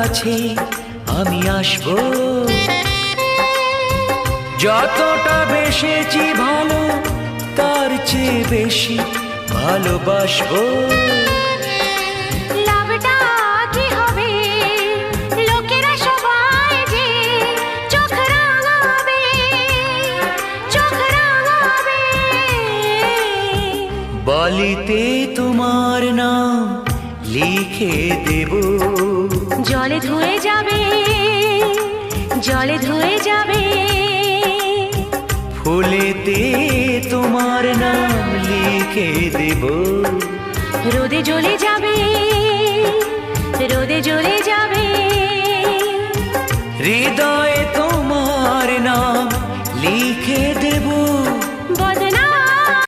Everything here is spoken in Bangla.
কাছে আমি আসবো, যতটা বেসেছি ভালো তার চেয়ে বেশি ভালোবাসবো। লাভটা কি হবে লোকেরা সবাই যে চোখ রাঙাবে, চোখ রাঙাবে। বালিতে তোমার নাম লিখে দেব, জলে ধুয়ে যাবে, জলে ধুয়ে যাবে। ফুলেতে তোমার নাম লিখে দেব, রোদে জ্বলে যাবে, রোদে জ্বলে যাবে। হৃদয়ে তোমার নাম লিখে দেব।